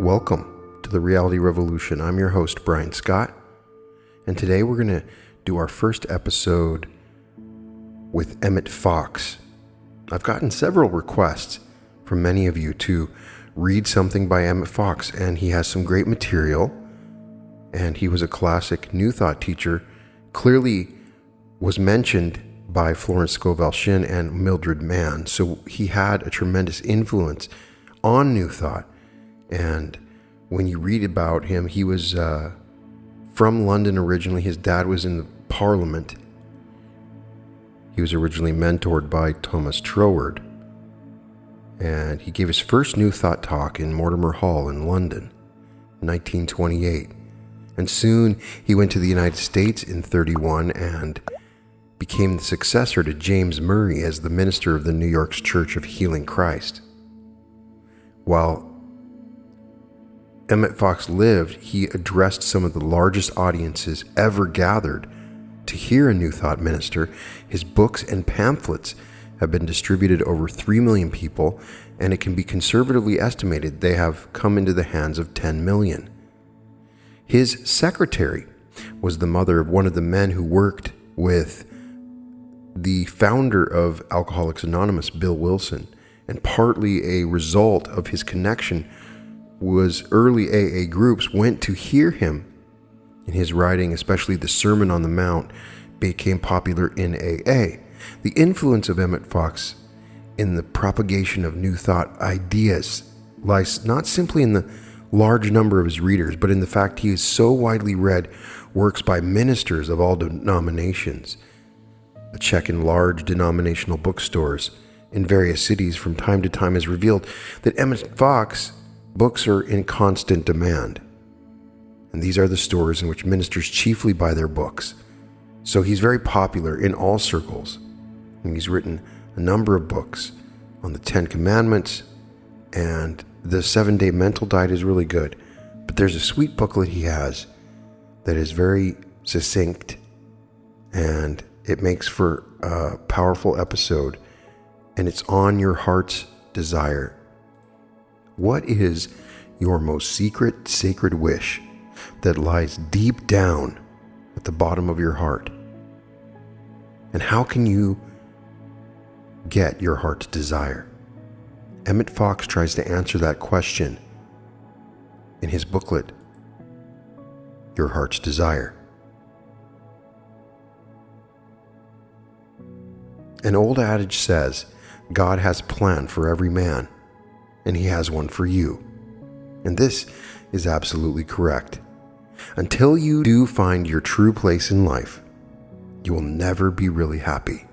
Welcome to the Reality Revolution. I'm your host, Brian Scott, and today we're going to do our first episode with Emmet Fox. I've gotten several requests from many of you to read something by Emmet Fox, and he has some great material, and he was a classic New Thought teacher, clearly was mentioned by Florence Scovel Shinn and Mildred Mann, so he had a tremendous influence on New Thought. And when you read about him, he was from London originally. His dad was in the Parliament. He was originally mentored by Thomas Troward, and he gave his first New Thought talk in Mortimer Hall in London in 1928. And soon he went to the United States in 1931 and became the successor to James Murray as the minister of the New York's Church of Healing Christ. While Emmet Fox lived, he addressed some of the largest audiences ever gathered to hear a New Thought minister. His books and pamphlets have been distributed over 3 million people, and it can be conservatively estimated they have come into the hands of 10 million. His secretary was the mother of one of the men who worked with the founder of Alcoholics Anonymous, Bill Wilson, and partly a result of his connection was early AA groups went to hear him in his writing, especially the Sermon on the Mount became popular in AA. The influence of Emmet Fox in the propagation of New Thought ideas lies not simply in the large number of his readers, but in the fact he is so widely read works by ministers of all denominations. A check in large denominational bookstores in various cities from time to time has revealed that Emmet Fox books are in constant demand. And these are the stores in which ministers chiefly buy their books. So he's very popular in all circles. And he's written a number of books on the 10 Commandments, and the 7-Day Mental Diet is really good. But there's a sweet booklet he has that is very succinct, and it makes for a powerful episode, and it's on your heart's desire. What is your most secret, sacred wish that lies deep down at the bottom of your heart? And how can you get your heart's desire? Emmet Fox tries to answer that question in his booklet, Your Heart's Desire. An old adage says, God has a plan for every man, and he has one for you. And this is absolutely correct. Until you do find your true place in life, you will never be really happy.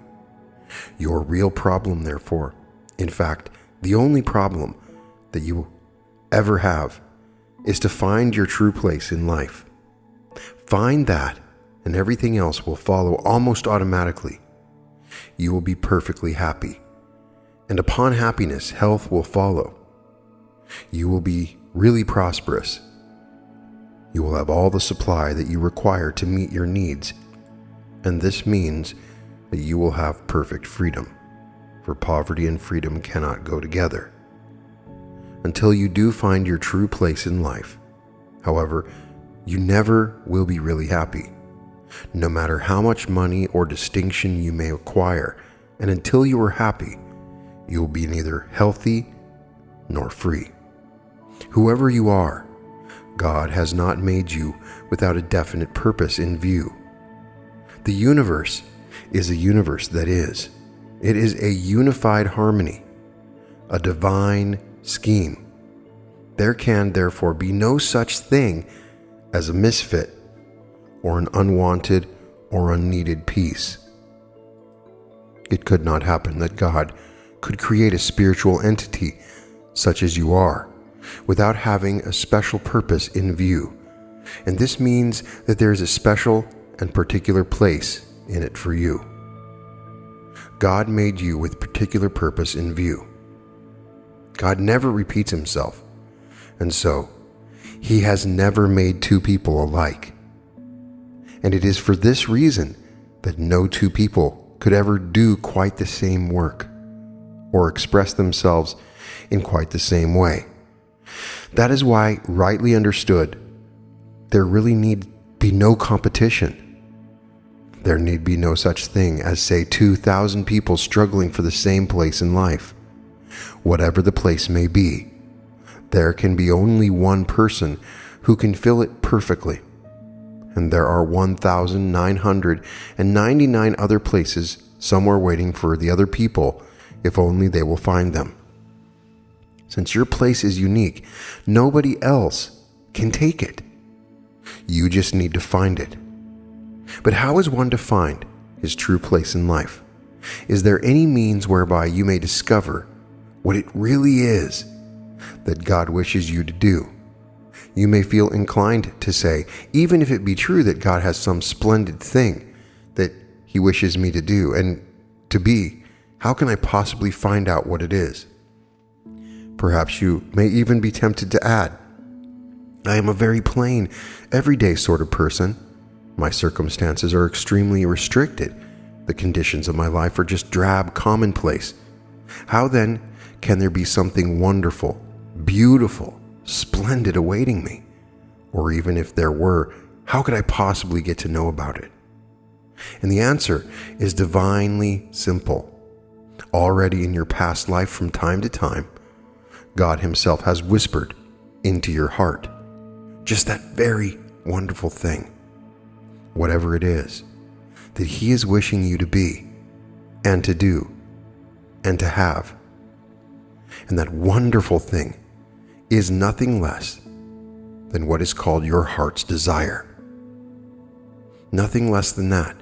Your real problem, therefore, in fact, the only problem that you ever have, is to find your true place in life. Find that, and everything else will follow almost automatically. You will be perfectly happy. And upon happiness, health will follow. You will be really prosperous. You will have all the supply that you require to meet your needs. And this means that you will have perfect freedom, for poverty and freedom cannot go together. Until you do find your true place in life, however, you never will be really happy, no matter how much money or distinction you may acquire. And until you are happy, you will be neither healthy nor free. Whoever you are, God has not made you without a definite purpose in view. The universe is a universe that is. It is a unified harmony, a divine scheme. There can therefore be no such thing as a misfit or an unwanted or unneeded piece. It could not happen that God could create a spiritual entity such as you are without having a special purpose in view. And this means that there is a special and particular place in it for you. God made you with particular purpose in view. God never repeats himself, and so he has never made two people alike. And it is for this reason that no two people could ever do quite the same work or express themselves in quite the same way. That is why, rightly understood, there really need be no competition. There need be no such thing as, say, 2,000 people struggling for the same place in life. Whatever the place may be, there can be only one person who can fill it perfectly. And there are 1,999 other places somewhere waiting for the other people, if only they will find them. Since your place is unique, nobody else can take it. You just need to find it. But how is one to find his true place in life? Is there any means whereby you may discover what it really is that God wishes you to do? You may feel inclined to say, even if it be true that God has some splendid thing that He wishes me to do and to be, how can I possibly find out what it is? Perhaps you may even be tempted to add, I am a very plain, everyday sort of person. My circumstances are extremely restricted. The conditions of my life are just drab commonplace. How then can there be something wonderful, beautiful, splendid awaiting me? Or even if there were, how could I possibly get to know about it? And the answer is divinely simple. Already in your past life, from time to time, God Himself has whispered into your heart just that very wonderful thing, whatever it is, that He is wishing you to be and to do and to have. And that wonderful thing is nothing less than what is called your heart's desire. Nothing less than that.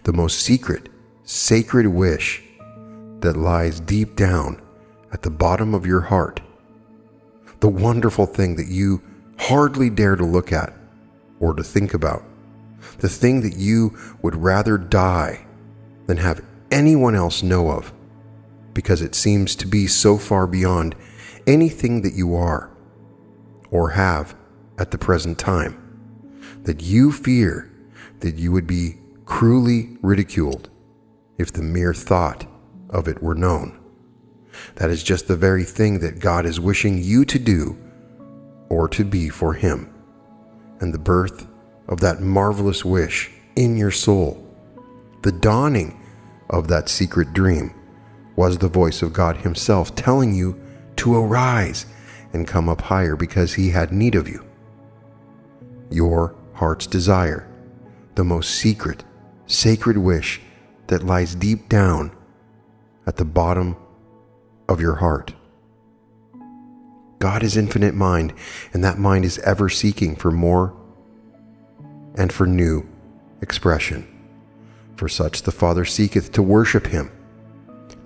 The most secret, sacred wish that lies deep down at the bottom of your heart. The wonderful thing that you hardly dare to look at or to think about. The thing that you would rather die than have anyone else know of, because it seems to be so far beyond anything that you are or have at the present time, that you fear that you would be cruelly ridiculed if the mere thought of it were known. That is just the very thing that God is wishing you to do or to be for Him. And the birth of that marvelous wish in your soul, the dawning of that secret dream, was the voice of God Himself telling you to arise and come up higher because He had need of you. Your heart's desire, the most secret, sacred wish that lies deep down at the bottom of your heart. God is infinite mind, and that mind is ever seeking for more and for new expression. For such the Father seeketh to worship Him.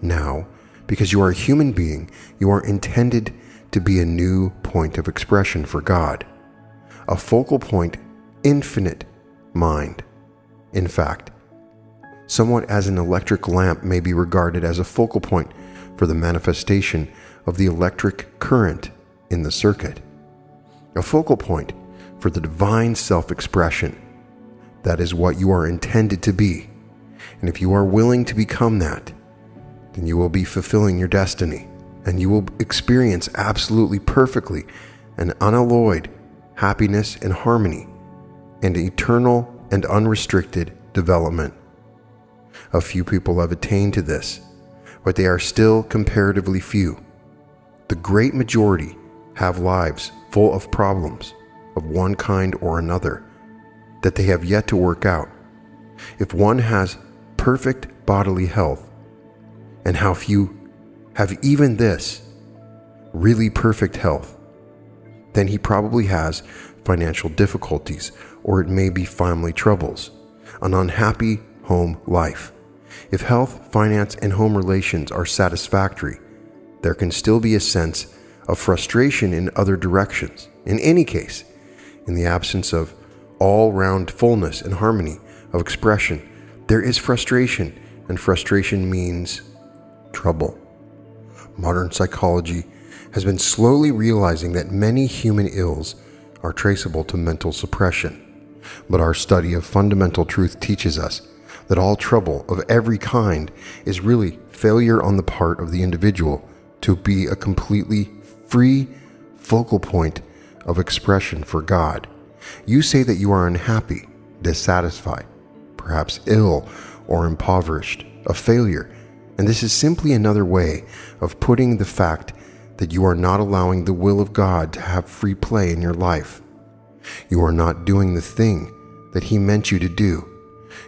Now, because you are a human being, you are intended to be a new point of expression for God, a focal point, infinite mind. In fact, somewhat as an electric lamp may be regarded as a focal point for the manifestation of the electric current in the circuit, a focal point for the divine self-expression. That is what you are intended to be. And if you are willing to become that, then you will be fulfilling your destiny, and you will experience absolutely perfectly an unalloyed happiness and harmony and eternal and unrestricted development. A few people have attained to this, but they are still comparatively few. The great majority have lives full of problems of one kind or another that they have yet to work out. If one has perfect bodily health, and how few have even this, really perfect health, then he probably has financial difficulties, or it may be family troubles, an unhappy home life. If health, finance, and home relations are satisfactory, there can still be a sense of frustration in other directions. In any case, in the absence of all-round fullness and harmony of expression, there is frustration, and frustration means trouble. Modern psychology has been slowly realizing that many human ills are traceable to mental suppression, but our study of fundamental truth teaches us that all trouble of every kind is really failure on the part of the individual to be a completely free, focal point of expression for God. You say that you are unhappy, dissatisfied, perhaps ill or impoverished, a failure, and this is simply another way of putting the fact that you are not allowing the will of God to have free play in your life. You are not doing the thing that He meant you to do.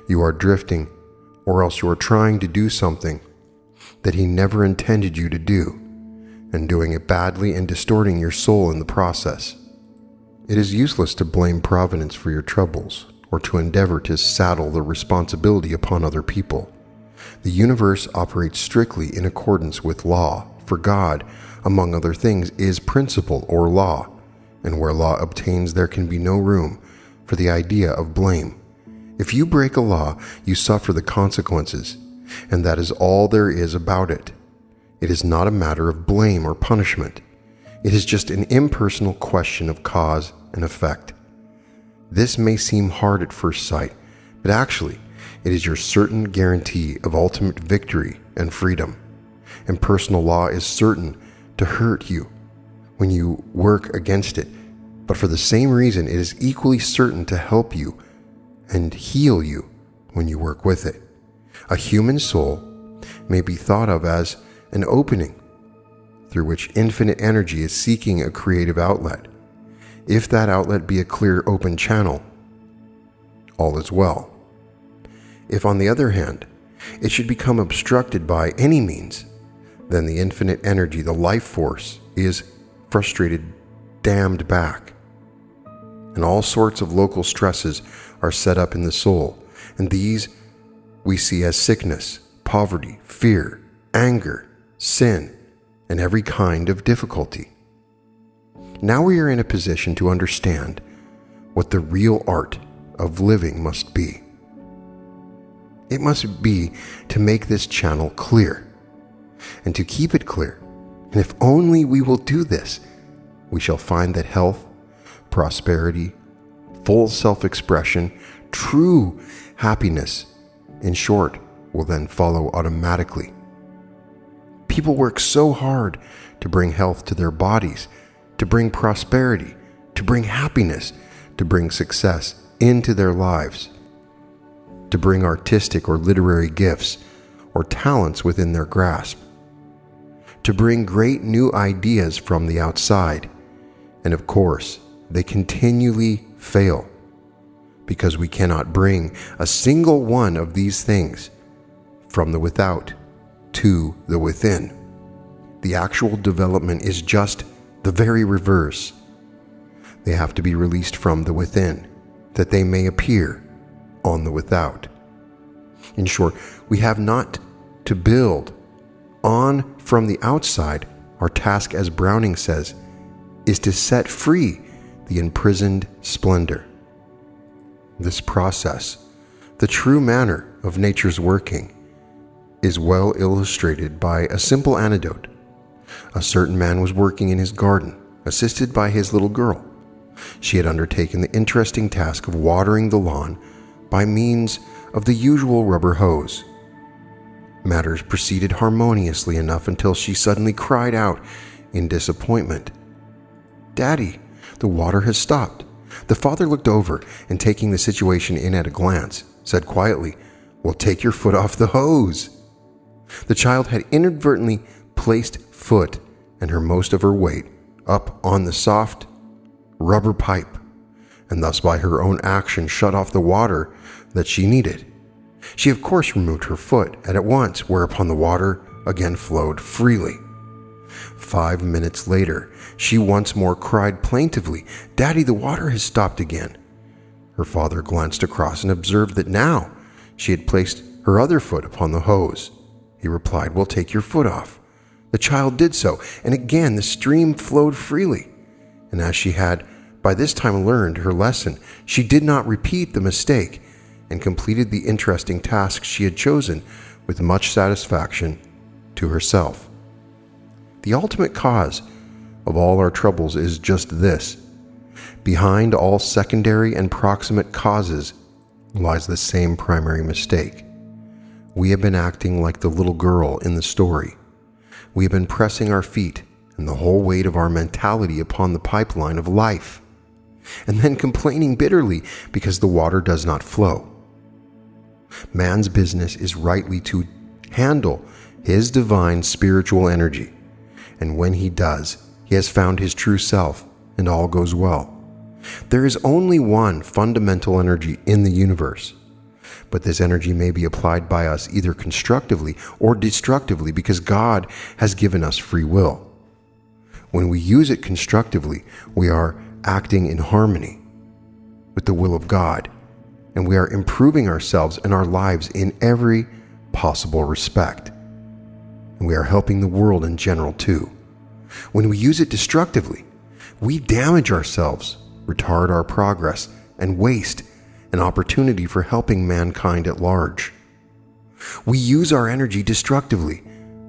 You are drifting, or else you are trying to do something that He never intended you to do, and doing it badly and distorting your soul in the process. It is useless to blame Providence for your troubles, or to endeavor to saddle the responsibility upon other people. The universe operates strictly in accordance with law, for God, among other things, is principle or law, and where law obtains there can be no room for the idea of blame. If you break a law, you suffer the consequences, and that is all there is about it. It is not a matter of blame or punishment. It is just an impersonal question of cause and effect. This may seem hard at first sight, but actually, it is your certain guarantee of ultimate victory and freedom. And personal law is certain to hurt you when you work against it, but for the same reason, it is equally certain to help you and heal you when you work with it. A human soul may be thought of as an opening through which infinite energy is seeking a creative outlet. If that outlet be a clear, open channel, all is well. If, on the other hand, it should become obstructed by any means, then the infinite energy, the life force, is frustrated, dammed back. And all sorts of local stresses are set up in the soul, and these we see as sickness, poverty, fear, anger, sin, and every kind of difficulty. Now we are in a position to understand what the real art of living must be. It must be to make this channel clear, and to keep it clear. And if only we will do this, we shall find that health, prosperity, full self-expression, true happiness, in short, will then follow automatically. People work so hard to bring health to their bodies, to bring prosperity, to bring happiness, to bring success into their lives, to bring artistic or literary gifts or talents within their grasp, to bring great new ideas from the outside. And of course, they continually fail because we cannot bring a single one of these things from the without to the within. The actual development is just the very reverse. They have to be released from the within, that they may appear on the without. In short, we have not to build on from the outside. Our task, as Browning says, is to set free the imprisoned splendor. This process, the true manner of nature's working, is well illustrated by a simple anecdote. A certain man was working in his garden, assisted by his little girl. She had undertaken the interesting task of watering the lawn by means of the usual rubber hose. Matters proceeded harmoniously enough until she suddenly cried out in disappointment, "Daddy, the water has stopped." The father looked over and, taking the situation in at a glance, said quietly, "Well, take your foot off the hose." The child had inadvertently placed foot and her most of her weight up on the soft rubber pipe, and thus by her own action shut off the water that she needed. She of course removed her foot at once, whereupon the water again flowed freely. 5 minutes later, she once more cried plaintively, "Daddy, the water has stopped again." Her father glanced across and observed that now she had placed her other foot upon the hose. He replied, "Well, take your foot off." The child did so, and again the stream flowed freely. And as she had by this time learned her lesson, she did not repeat the mistake, and completed the interesting task she had chosen with much satisfaction to herself. The ultimate cause of all our troubles is just this. Behind all secondary and proximate causes lies the same primary mistake. We have been acting like the little girl in the story. We have been pressing our feet and the whole weight of our mentality upon the pipeline of life, and then complaining bitterly because the water does not flow. Man's business is rightly to handle his divine spiritual energy, and when he does, he has found his true self, and all goes well. There is only one fundamental energy in the universe, but this energy may be applied by us either constructively or destructively because God has given us free will. When we use it constructively, we are acting in harmony with the will of God, and we are improving ourselves and our lives in every possible respect. And we are helping the world in general too. When we use it destructively, we damage ourselves, retard our progress, and waste an opportunity for helping mankind at large. We use our energy destructively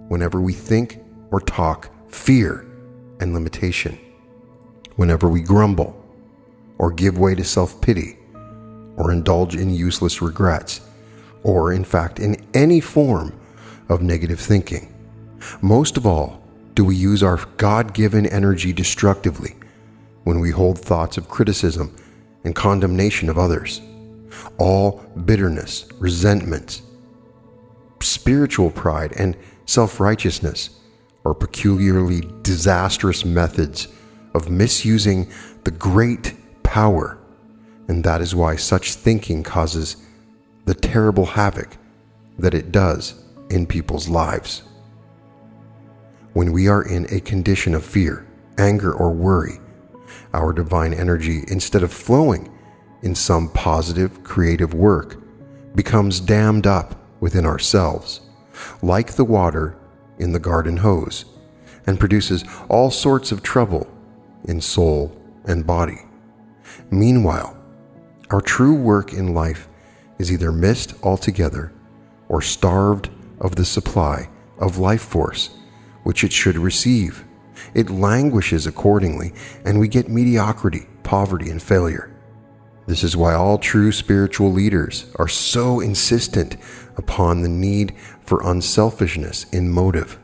whenever we think or talk fear and limitation, whenever we grumble or give way to self-pity or indulge in useless regrets, or in fact in any form of negative thinking. Most of all, do we use our God-given energy destructively when we hold thoughts of criticism and condemnation of others. All bitterness, resentment, spiritual pride, and self-righteousness are peculiarly disastrous methods of misusing the great power, and that is why such thinking causes the terrible havoc that it does in people's lives. When we are in a condition of fear, anger, or worry, our divine energy, instead of flowing in some positive, creative work, becomes dammed up within ourselves, like the water in the garden hose, and produces all sorts of trouble in soul and body. Meanwhile, our true work in life is either missed altogether or starved of the supply of life force which it should receive. It languishes accordingly, and we get mediocrity, poverty, and failure. This is why all true spiritual leaders are so insistent upon the need for unselfishness in motive,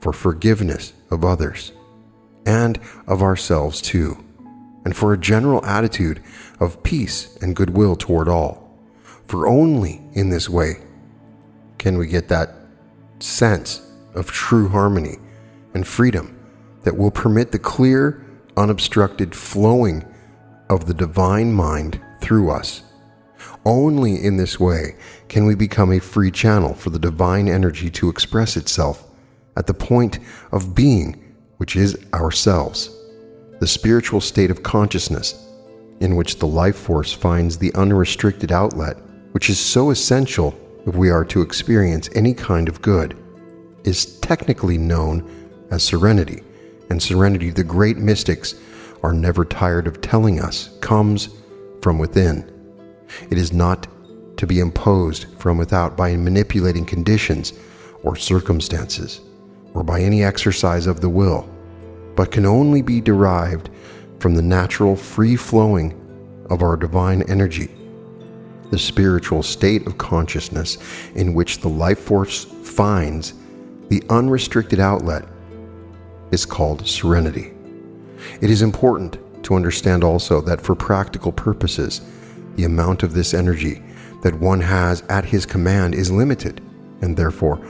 for forgiveness of others, and of ourselves too, and for a general attitude of peace and goodwill toward all. For only in this way can we get that sense of true harmony and freedom that will permit the clear, unobstructed flowing of the divine mind through us. Only in this way can we become a free channel for the divine energy to express itself at the point of being, which is ourselves, the spiritual state of consciousness in which the life force finds the unrestricted outlet, which is so essential if we are to experience any kind of good, is technically known as serenity. And serenity, the great mystics are never tired of telling us, comes from within. It is not to be imposed from without by manipulating conditions or circumstances, or by any exercise of the will, but can only be derived from the natural free flowing of our divine energy, the spiritual state of consciousness in which the life force finds the unrestricted outlet is called serenity. It is important to understand also that for practical purposes, the amount of this energy that one has at his command is limited, and therefore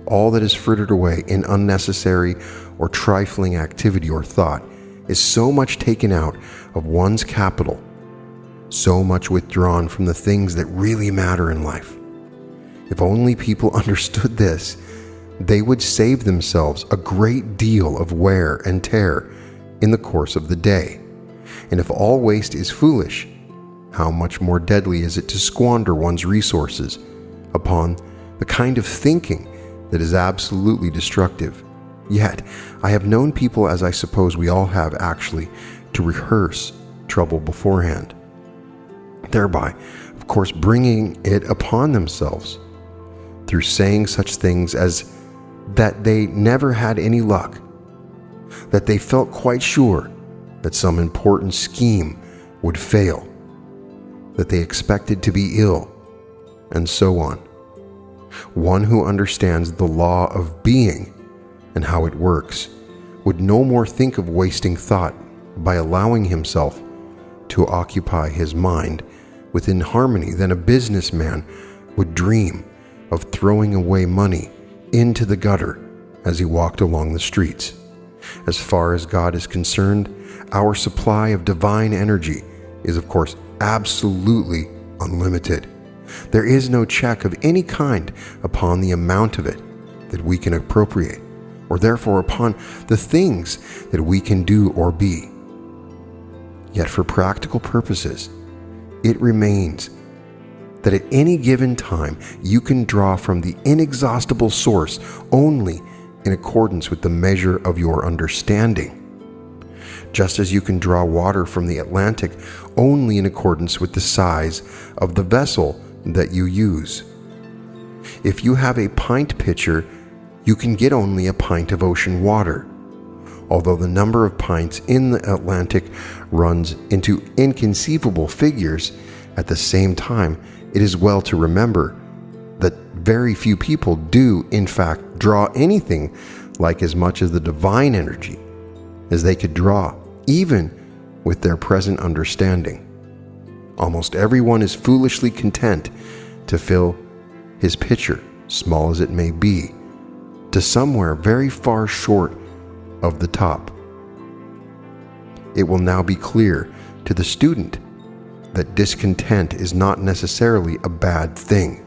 all that is frittered away in unnecessary or trifling activity or thought is so much taken out of one's capital, so much withdrawn from the things that really matter in life. If only people understood this, they would save themselves a great deal of wear and tear in the course of the day. And if all waste is foolish, how much more deadly is it to squander one's resources upon the kind of thinking that is absolutely destructive? Yet, I have known people, as I suppose we all have actually, to rehearse trouble beforehand, thereby, of course, bringing it upon themselves through saying such things as that they never had any luck, that they felt quite sure that some important scheme would fail, that they expected to be ill, and so on. One who understands the law of being and how it works would no more think of wasting thought by allowing himself to occupy his mind within harmony than a businessman would dream of throwing away money into the gutter as he walked along the streets. As far as God is concerned, our supply of divine energy is, of course, absolutely unlimited. There is no check of any kind upon the amount of it that we can appropriate, or therefore upon the things that we can do or be. Yet for practical purposes, it remains that at any given time you can draw from the inexhaustible source only in accordance with the measure of your understanding. Just as you can draw water from the Atlantic only in accordance with the size of the vessel that you use. If you have a pint pitcher, you can get only a pint of ocean water. Although the number of pints in the Atlantic runs into inconceivable figures, at the same time, it is well to remember that very few people do, in fact, draw anything like as much of the divine energy as they could draw, even with their present understanding. Almost everyone is foolishly content to fill his pitcher, small as it may be, to somewhere very far short of the top. It will now be clear to the student that discontent is not necessarily a bad thing.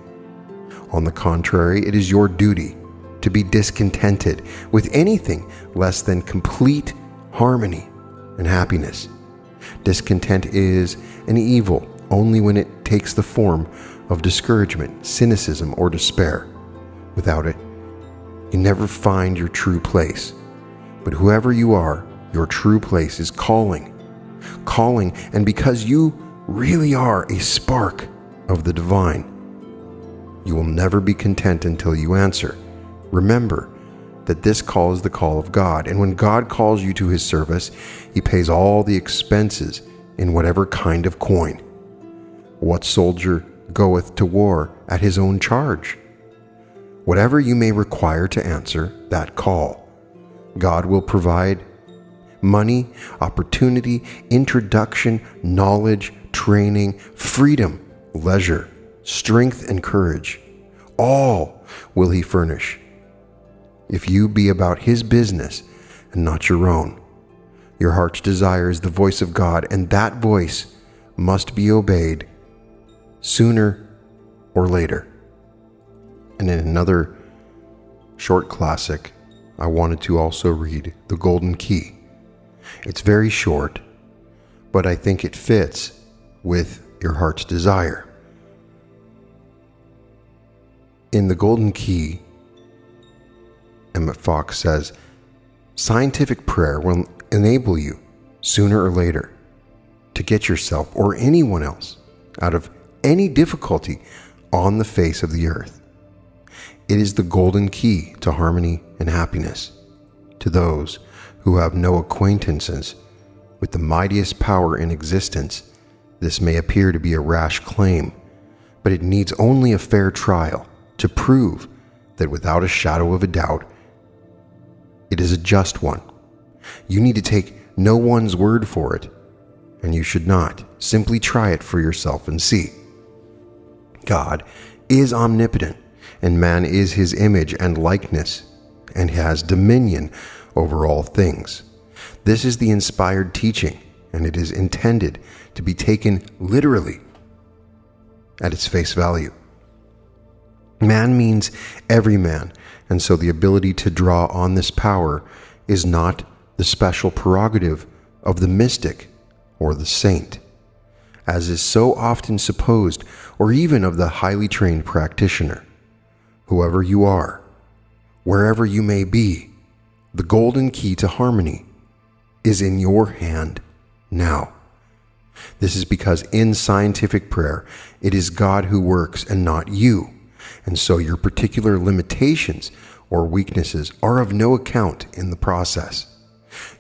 On the contrary, it is your duty to be discontented with anything less than complete harmony and happiness. Discontent is an evil only when it takes the form of discouragement, cynicism, or despair. Without it, you never find your true place. But whoever you are, your true place is calling, and because you really are a spark of the divine, you will never be content until you answer. Remember that this call is the call of God, and when God calls you to his service, he pays all the expenses in whatever kind of coin. What soldier goeth to war at his own charge? Whatever you may require to answer that call, God will provide money, opportunity, introduction, knowledge, training, freedom, leisure, strength, and courage. All will he furnish, if you be about his business and not your own. Your heart's desire is the voice of God, and that voice must be obeyed sooner or later. And in another short classic, I wanted to also read The Golden Key. It's very short, but I think it fits with your heart's desire. In The Golden Key, Emmet Fox says, scientific prayer will enable you, sooner or later, to get yourself or anyone else out of any difficulty on the face of the earth. It is the golden key to harmony and happiness. To those who have no acquaintances with the mightiest power in existence, this may appear to be a rash claim, but it needs only a fair trial to prove that without a shadow of a doubt, it is a just one. You need to take no one's word for it, and you should not. Simply try it for yourself and see. God is omnipotent, and man is his image and likeness, and has dominion over all things. This is the inspired teaching, and it is intended to be taken literally at its face value. Man means every man, and so the ability to draw on this power is not the special prerogative of the mystic or the saint, as is so often supposed, or even of the highly trained practitioner. Whoever you are, wherever you may be, the golden key to harmony is in your hand now. This is because in scientific prayer, it is God who works and not you, and so your particular limitations or weaknesses are of no account in the process.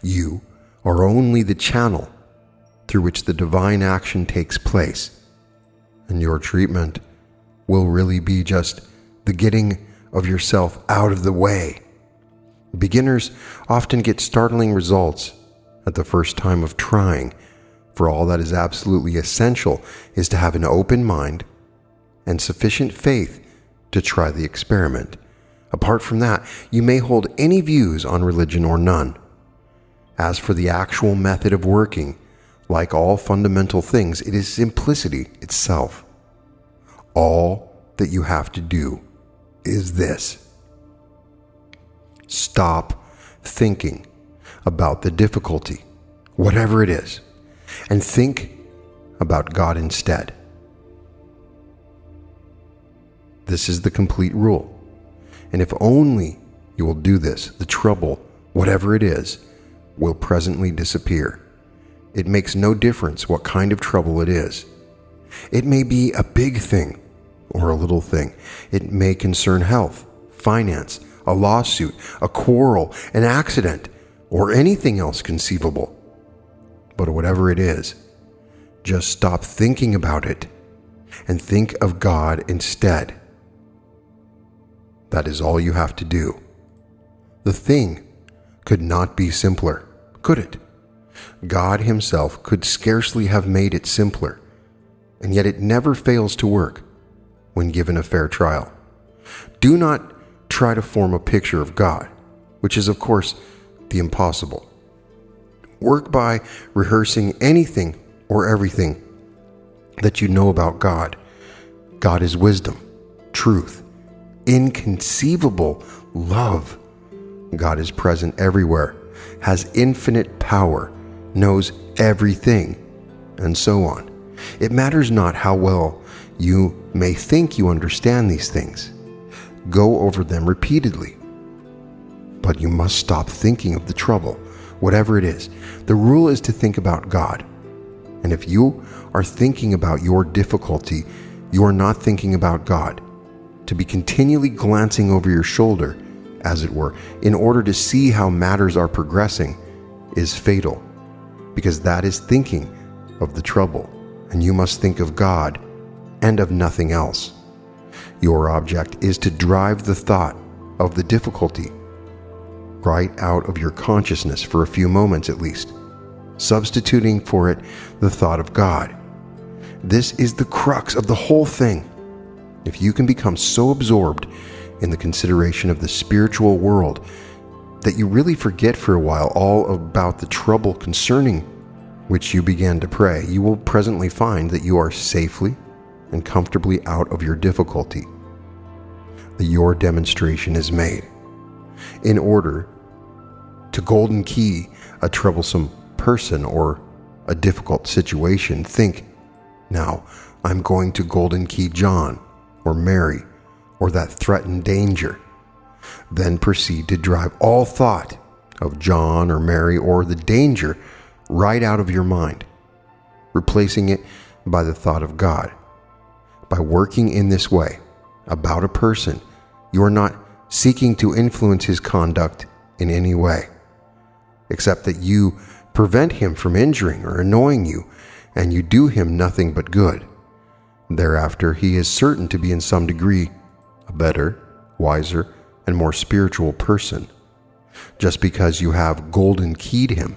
You are only the channel through which the divine action takes place, and your treatment will really be just the getting of yourself out of the way. Beginners often get startling results at the first time of trying, for all that is absolutely essential is to have an open mind and sufficient faith to try the experiment. Apart from that, you may hold any views on religion or none. As for the actual method of working, like all fundamental things, it is simplicity itself. All that you have to do is this: stop thinking about the difficulty, whatever it is, and think about God instead. This is the complete rule. And if only you will do this, the trouble, whatever it is, will presently disappear. It makes no difference what kind of trouble it is. It may be a big thing or a little thing. It may concern health, finance, a lawsuit, a quarrel, an accident, or anything else conceivable. But whatever it is, just stop thinking about it and think of God instead. That is all you have to do. The thing could not be simpler, could it? God himself could scarcely have made it simpler, and yet it never fails to work when given a fair trial. Do not try to form a picture of God, which is, of course, the impossible. Work by rehearsing anything or everything that you know about God. God is wisdom, truth, inconceivable love. God is present everywhere, has infinite power, knows everything, and so on. It matters not how well you may think you understand these things. Go over them repeatedly. But you must stop thinking of the trouble, whatever it is. The rule is to think about God. And if you are thinking about your difficulty, you are not thinking about God. To be continually glancing over your shoulder, as it were, in order to see how matters are progressing, is fatal, because that is thinking of the trouble, and you must think of God and of nothing else. Your object is to drive the thought of the difficulty right out of your consciousness for a few moments at least, substituting for it the thought of God. This is the crux of the whole thing. If you can become so absorbed in the consideration of the spiritual world that you really forget for a while all about the trouble concerning which you began to pray, you will presently find that you are safely and comfortably out of your difficulty. Your demonstration is made. In order to golden key a troublesome person or a difficult situation, think, now I'm going to golden key John or Mary or that threatened danger. Then proceed to drive all thought of John or Mary or the danger right out of your mind, replacing it by the thought of God. By working in this way about a person, you are not seeking to influence his conduct in any way, except that you prevent him from injuring or annoying you, and you do him nothing but good. Thereafter, he is certain to be in some degree a better, wiser, and more spiritual person, just because you have golden keyed him.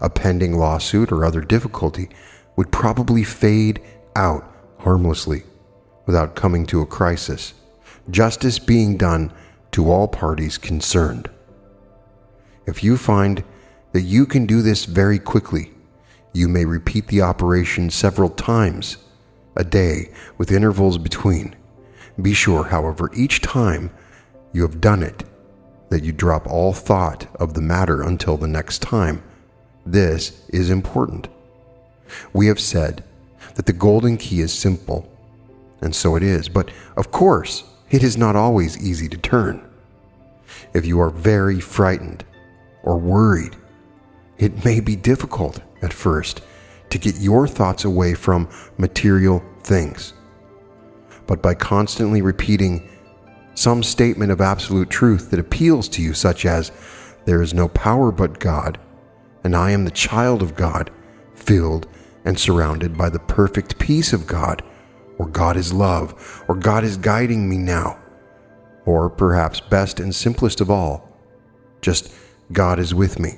A pending lawsuit or other difficulty would probably fade out harmlessly without coming to a crisis, justice being done to all parties concerned. If you find that you can do this very quickly, you may repeat the operation several times a day with intervals between. Be sure, however, each time you have done it, that you drop all thought of the matter until the next time. This is important. We have said that the golden key is simple, and so it is, but of course, it is not always easy to turn. If you are very frightened or worried, it may be difficult at first to get your thoughts away from material things. But by constantly repeating some statement of absolute truth that appeals to you, such as, there is no power but God, and I am the child of God, filled and surrounded by the perfect peace of God, or God is love, or God is guiding me now, or perhaps best and simplest of all, just God is with me.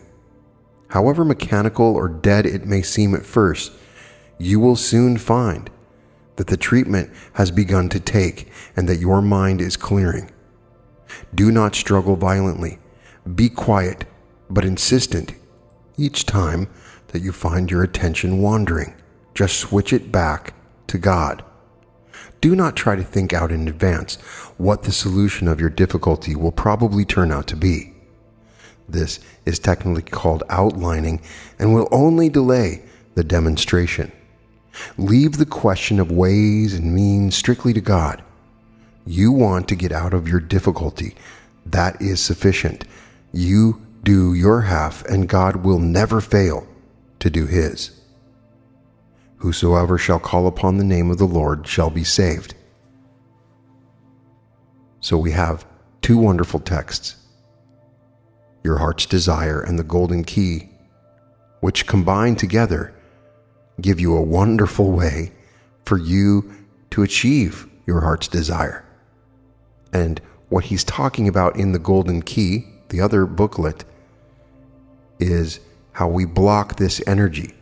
However mechanical or dead it may seem at first, you will soon find that the treatment has begun to take and that your mind is clearing. Do not struggle violently. Be quiet, but insistent each time that you find your attention wandering. Just switch it back to God. Do not try to think out in advance what the solution of your difficulty will probably turn out to be. This is technically called outlining and will only delay the demonstration. Leave the question of ways and means strictly to God. You want to get out of your difficulty. That is sufficient. You do your half, and God will never fail to do his. Whosoever shall call upon the name of the Lord shall be saved. So we have two wonderful texts, your heart's desire and the golden key, which combined together give you a wonderful way for you to achieve your heart's desire. And what he's talking about in the golden key, the other booklet, is how we block this energy.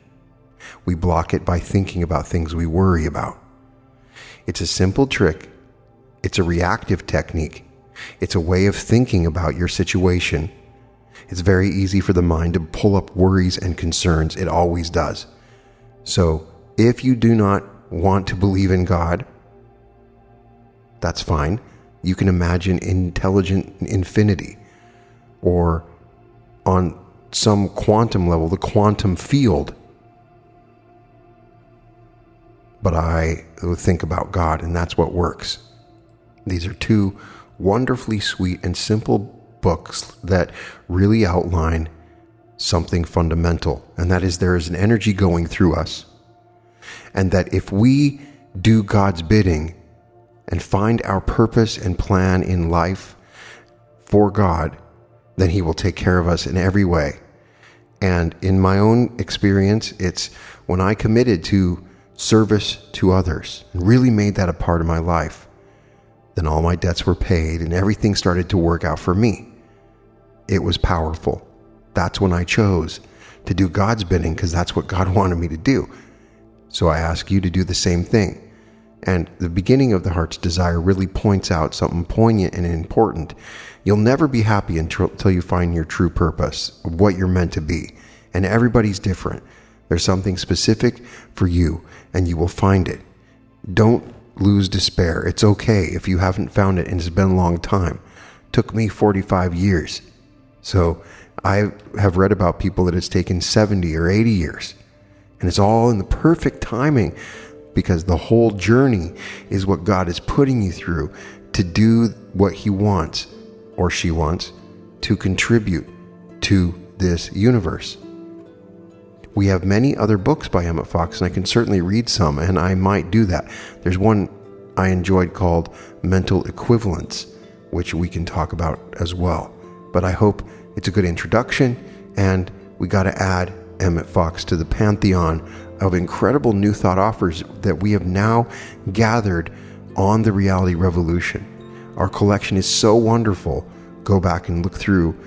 We block it by thinking about things we worry about. It's a simple trick. It's a reactive technique. It's a way of thinking about your situation. It's very easy for the mind to pull up worries and concerns. It always does. So if you do not want to believe in God, that's fine. You can imagine intelligent infinity, or on some quantum level, the quantum field. But I would think about God, and that's what works. These are two wonderfully sweet and simple books that really outline something fundamental, and that is there is an energy going through us, and that if we do God's bidding and find our purpose and plan in life for God, then he will take care of us in every way. And in my own experience, it's when I committed to service to others and really made that a part of my life, then all my debts were paid and everything started to work out for me. It was powerful. That's when I chose to do God's bidding, because that's what God wanted me to do. So I ask you to do the same thing. And the beginning of the heart's desire really points out something poignant and important. You'll never be happy until you find your true purpose, what you're meant to be. And everybody's different. There's something specific for you, and you will find it. Don't lose despair. It's okay if you haven't found it and it's been a long time. It took me 45 years. So I have read about people that it's taken 70 or 80 years. And it's all in the perfect timing, because the whole journey is what God is putting you through to do what he wants, or she wants, to contribute to this universe. We have many other books by Emmet Fox, and I can certainly read some, and I might do that. There's one I enjoyed called Mental Equivalence, which we can talk about as well. But I hope it's a good introduction, and we got to add Emmet Fox to the pantheon of incredible new thought offers that we have now gathered on the Reality Revolution. Our collection is so wonderful. Go back and look through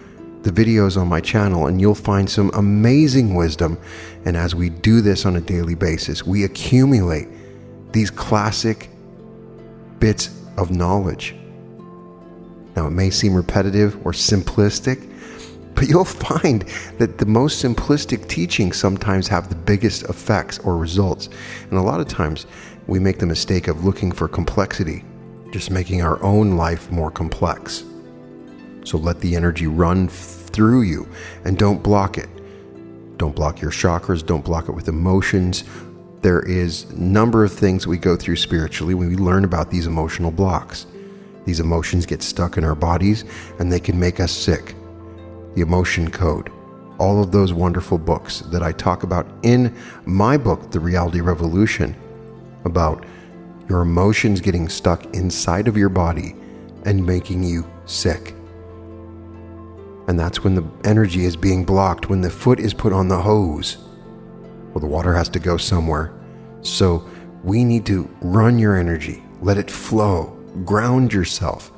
the videos on my channel and you'll find some amazing wisdom. And as we do this on a daily basis, we accumulate these classic bits of knowledge. Now, it may seem repetitive or simplistic, but you'll find that the most simplistic teachings sometimes have the biggest effects or results. And a lot of times we make the mistake of looking for complexity, just making our own life more complex. So let the energy run through you and don't block it. Don't block your chakras. Don't block it with emotions. There is a number of things we go through spiritually when we learn about these emotional blocks. These emotions get stuck in our bodies and they can make us sick. The Emotion Code, all of those wonderful books that I talk about in my book, The Reality Revolution, about your emotions getting stuck inside of your body and making you sick. And that's when the energy is being blocked, when the foot is put on the hose. Well, the water has to go somewhere. So we need to run your energy, let it flow, ground yourself,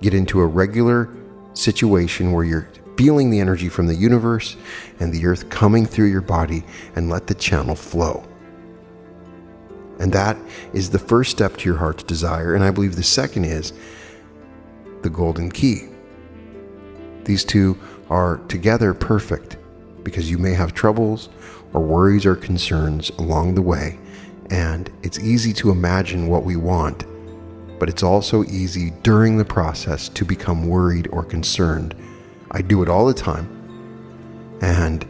get into a regular situation where you're feeling the energy from the universe and the earth coming through your body, and let the channel flow. And that is the first step to your heart's desire. And I believe the second is the golden key. These two are together perfect, because you may have troubles or worries or concerns along the way, and it's easy to imagine what we want, but it's also easy during the process to become worried or concerned. I do it all the time, and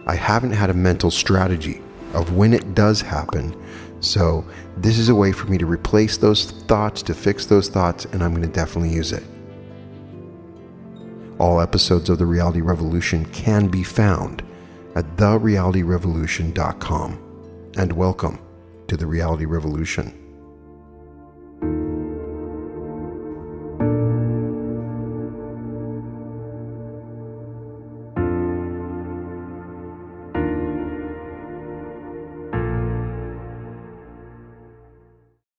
I haven't had a mental strategy of when it does happen. So this is a way for me to replace those thoughts, to fix those thoughts, and I'm going to definitely use it. All episodes of The Reality Revolution can be found at therealityrevolution.com. And welcome to The Reality Revolution.